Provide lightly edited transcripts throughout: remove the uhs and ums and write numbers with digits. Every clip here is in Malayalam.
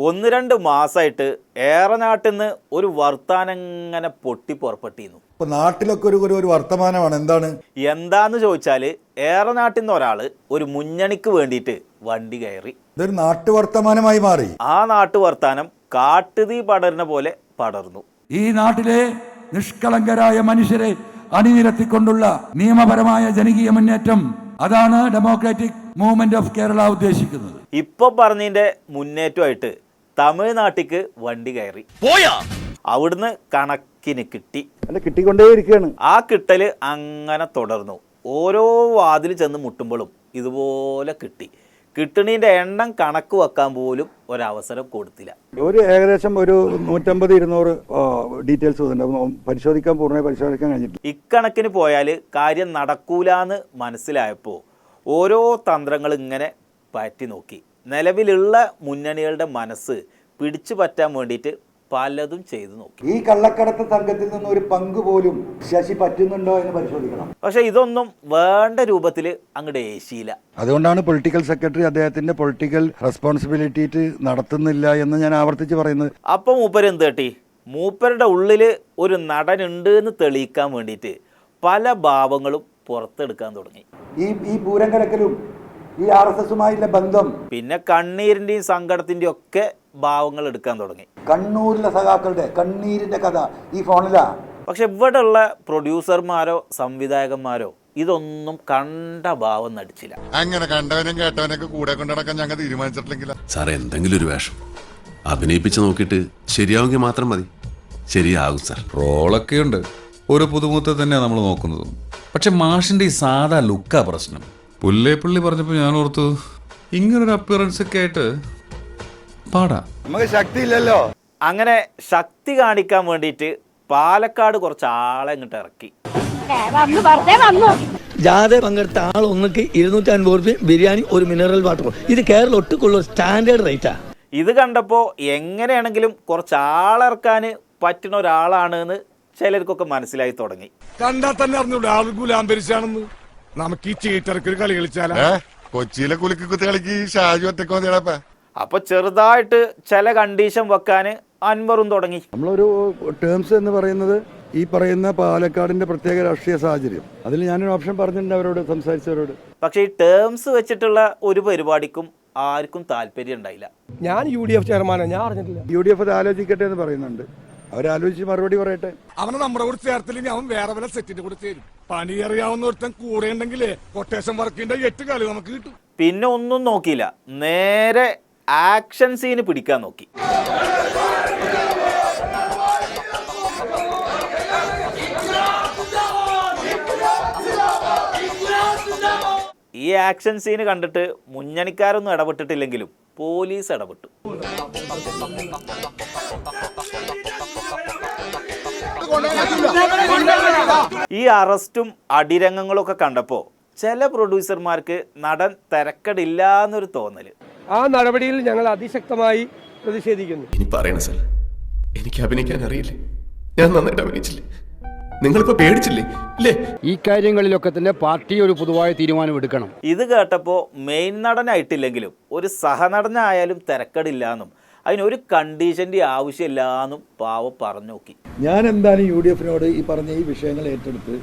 1-2 മാസമായിട്ട് ഏറനാട്ടിൽ നിന്ന് ഒരു വർത്താനം ഇങ്ങനെ പൊട്ടി പുറപ്പെട്ടിരുന്നു. ഇപ്പൊ നാട്ടിലൊക്കെ ഒരു വർത്തമാനമാണ്. എന്താന്ന് ചോദിച്ചാൽ ഏറനാട്ടിൽ നിന്ന് ഒരാൾ ഒരു മുന്നണിക്ക് വേണ്ടിയിട്ട് വണ്ടി കയറി. ഇതൊരു നാട്ടുവർത്തമാനമായി മാറി. ആ നാട്ടുവർത്താനം കാട്ടുതീ പടരുന്ന പോലെ പടർന്നു. ഈ നാട്ടിലെ നിഷ്കളങ്കരായ മനുഷ്യരെ അണിനിരത്തിക്കൊണ്ടുള്ള നിയമപരമായ ജനകീയ മുന്നേറ്റം, അതാണ് ഡെമോക്രാറ്റിക് മൂവ്മെന്റ് ഓഫ് കേരള ഉദ്ദേശിക്കുന്നത്. ഇപ്പൊ പറഞ്ഞതിന്റെ മുന്നേറ്റമായിട്ട് തമിഴ്നാട്ടിക്ക് വണ്ടി കയറി. അവിടുന്ന് കണക്കിന് കിട്ടിക്കൊണ്ടേയിരിക്കുകയാണ്. ആ കിട്ടല് അങ്ങനെ തുടർന്നു. ഓരോ വാതിൽ ചെന്ന് മുട്ടുമ്പോഴും ഇതുപോലെ കിട്ടണീൻ്റെ എണ്ണം കണക്ക് വെക്കാൻ പോലും ഒരവസരം കൊടുത്തില്ല. ഏകദേശം 150-200 ഡീറ്റെയിൽസ് പൂർണ്ണമായി പരിശോധിക്കാൻ കഴിഞ്ഞിട്ടില്ല. ഇക്കണക്കിന് പോയാൽ കാര്യം നടക്കൂലെന്ന് മനസ്സിലായപ്പോൾ ഓരോ തന്ത്രങ്ങൾ ഇങ്ങനെ പറ്റി നോക്കി. നിലവിലുള്ള മുന്നണികളുടെ മനസ്സ് പിടിച്ചു പറ്റാൻ വേണ്ടിയിട്ട് പലതും ചെയ്തു നോക്കി. ഈ കള്ളക്കടത്ത് സംഘത്തിൽ നിന്ന് ഒരു പങ്ക് പോലും ശശി പറ്റുന്നുണ്ടോ എന്ന് പരിശോധിക്കണം. പക്ഷെ ഇതൊന്നും വേണ്ട രൂപത്തിൽ അങ്ങോട്ട് ഏശിയില്ല. അതുകൊണ്ടാണ് പൊളിറ്റിക്കൽ സെക്രട്ടറി അദ്ദേഹത്തിന്റെ പൊളിറ്റിക്കൽ റെസ്പോൺസിബിലിറ്റി നടത്തുന്നില്ല എന്ന് ഞാൻ ആവർത്തിച്ച് പറയുന്നത്. അപ്പം മൂപ്പര് എന്ത് കേട്ടി, മൂപ്പരുടെ ഉള്ളിൽ ഒരു നടനുണ്ട് എന്ന് തെളിയിക്കാൻ വേണ്ടിയിട്ട് പല ഭാവങ്ങളും പുറത്തെടുക്കാൻ തുടങ്ങി. ഈ പൂരം കലക്കലും ഈ RSSുമായുള്ള ബന്ധം, പിന്നെ കണ്ണീരിന്റെയും സങ്കടത്തിന്റെയും ഒക്കെ ഭാവങ്ങൾ എടുക്കാൻ തുടങ്ങി. കണ്ണൂരിലെ സഖാക്കളുടെ കണ്ണീരിന്റെ കഥ ഈ ഫോണിലാ. പക്ഷെ ഇവിടെയുള്ള പ്രൊഡ്യൂസർമാരോ സംവിധായകന്മാരോ ഇതൊന്നും കണ്ട ഭാവം നടിച്ചില്ല. അങ്ങനെ കണ്ടവനും കേട്ടവനൊക്കെ കൂടെ കൊണ്ടടക്കാൻ ഞങ്ങൾ തീരുമാനിച്ചിട്ടില്ലെങ്കിൽ സാറേ, എന്തെങ്കിലും ഒരു വേഷം അഭിനയിപ്പിച്ച് നോക്കിയിട്ട് ശരിയാവുമെങ്കിൽ മാത്രം മതി. ശരിയാകും സാർ. റോളൊക്കെ ഉണ്ട്, ഒരു പുതുമുഖത്തെ തന്നെയാണ് നമ്മൾ നോക്കുന്നത്. പക്ഷെ മാഷിന്റെ ഈ സാധാ ലുക്കാ പ്രശ്നം. പുള്ളി പറഞ്ഞപ്പോൾ ഞാൻ ഓർത്തു ഇങ്ങനൊരു അപ്പിയറൻസ് ഒക്കെ ആയിട്ട് പാടാ. നമുക്ക് ശക്തിയില്ലല്ലോ. അങ്ങനെ ശക്തി കാണിക്കാൻ വേണ്ടിയിട്ട് പാലക്കാട് കുറച്ച് ആളെ ഇങ്ങോട്ട് ഇറക്കി. ജാഥ പങ്കെടുത്ത ആൾ ഒന്നിക്ക് 250 രൂപ ബിരിയാണി, ഒരു മിനറൽ വാട്ടറും. ഇത് കേരളം ഒട്ടുക്കുള്ള സ്റ്റാൻഡേർഡ് റേറ്റാ. ഇത് കണ്ടപ്പോൾ എങ്ങനെയാണെങ്കിലും കുറച്ച് ആളിറക്കാൻ പറ്റുന്ന ഒരാളാണ് എന്ന് ചിലർക്കൊക്കെ മനസ്സിലായി തുടങ്ങി. കണ്ടാൽ തന്നെ അറിഞ്ഞൂടെ ആൾ ഗുലാംബരിച്ചാണെന്ന്. നമുക്ക് ഈ ചീട്ടറക്കൊരു കളി കളിച്ചാലോ? കൊച്ചിയിലെ കുലുക്കി കുത്തി കളിക്ക് ഷാജു ഒറ്റക്കോ നേടാപ്പ. അപ്പൊ ചെറുതായിട്ട് ചില കണ്ടീഷൻ വെക്കാൻ അൻവറും തുടങ്ങി. നമ്മളൊരു ടേംസ് എന്ന് പറയുന്നത് ഈ പറയുന്ന പാലക്കാടിന്റെ പ്രത്യേക രാഷ്ട്രീയ സാഹചര്യം, അതിൽ ഞാനൊരു ഓപ്ഷൻ പറഞ്ഞിട്ടുണ്ട് അവരോട്, സംസാരിച്ചവരോട്. പക്ഷെ ഈ ടേംസ് വെച്ചിട്ടുള്ള ഒരു പരിപാടിക്കും ആർക്കും താല്പര്യം ഉണ്ടായില്ല. ഞാൻ UDF ചെയർമാനാണ്, ഞാൻ അറിഞ്ഞിട്ടില്ല. UDF അത് ആലോചിക്കട്ടെ എന്ന് പറയുന്നുണ്ട്. അവരാലോചിച്ച് മറുപടി പറയട്ടെ. അവനെ നമ്മുടെ കൂടെ ചേർത്തില്ലെങ്കിൽ അവൻ വേറെ വല്ല സെറ്റിന്റെ കൂടെ ചേരും. പണി അറിയാവുന്ന ഒരുത്തൻ കൂടെ ഉണ്ടെങ്കിലേ കൊട്ടേഷൻ വർക്കിന്റെ 8 കളി നമുക്ക് കിട്ടും. പിന്നെ ഒന്നും നോക്കിയില്ല, നേരെ ആക്ഷൻ സീന് പിടിക്കാൻ നോക്കി. ഈ ആക്ഷൻ സീന് കണ്ടിട്ട് മുന്നണിക്കാരൊന്നും ഇടപെട്ടിട്ടില്ലെങ്കിലും പോലീസ് ഇടപെട്ടു. ഈ അറസ്റ്റും അടിരംഗങ്ങളൊക്കെ കണ്ടപ്പോൾ ചില പ്രൊഡ്യൂസർമാർക്ക് നടൻ തിരക്കടില്ല എന്നൊരു തോന്നല്. ആ നടപടിയിൽ ഞങ്ങൾ അതിശക്തമായി പ്രതിഷേധിക്കുന്നു. ഇനി പറയണ സാർ, എനിക്ക് അഭിനയിക്കാൻ അറിയില്ലേ, ഞാൻ നന്നായിട്ട് അഭിനയിച്ചില്ലേ, നിങ്ങളിപ്പോ പേടിച്ചില്ലേ ഇല്ലേ? ഈ കാര്യങ്ങളിലൊക്കെ തന്നെ പാർട്ടി ഒരു പൊതുവായ തീരുമാനം എടുക്കണം. ഇത് കേട്ടപ്പോൾ മെയിൻ നടനായിട്ടില്ലെങ്കിലും ഒരു സഹനടനായാലും തിരക്കടില്ലാന്നും അതിനൊരു കണ്ടീഷൻ്റെ ആവശ്യമില്ലാന്നും പാവം പറഞ്ഞു നോക്കി. ഞാൻ എന്തായാലും UDFനോട് ഈ പറഞ്ഞ ഈ വിഷയങ്ങൾ ഏറ്റെടുത്ത്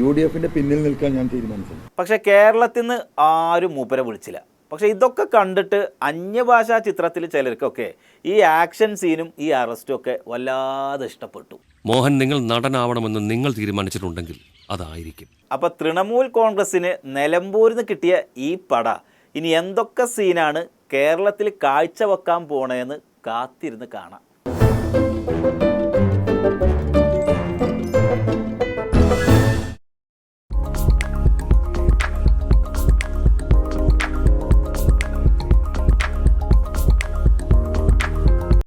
UDFന്റെ പിന്നിൽ നിൽക്കാൻ ഞാൻ തീരുമാനിച്ചു. പക്ഷെ കേരളത്തിൽ നിന്ന് ആരും മൂപ്പരെ വിളിച്ചില്ല. പക്ഷെ ഇതൊക്കെ കണ്ടിട്ട് അന്യഭാഷാ ചിത്രത്തിൽ ചിലർക്കൊക്കെ ഈ ആക്ഷൻ സീനും ഈ അറസ്റ്റും ഒക്കെ വല്ലാതെ ഇഷ്ടപ്പെട്ടു. മോഹൻ, നിങ്ങൾ നടനാവണമെന്ന് നിങ്ങൾ തീരുമാനിച്ചിട്ടുണ്ടെങ്കിൽ അതായിരിക്കും. അപ്പോൾ തൃണമൂൽ കോൺഗ്രസിന് നിലമ്പൂരിൽ നിന്ന് കിട്ടിയ ഈ പട ഇനി എന്തൊക്കെ സീനാണ് കേരളത്തിൽ കാഴ്ചവെക്കാൻ പോണേന്ന് കാത്തിരുന്ന് കാണാം.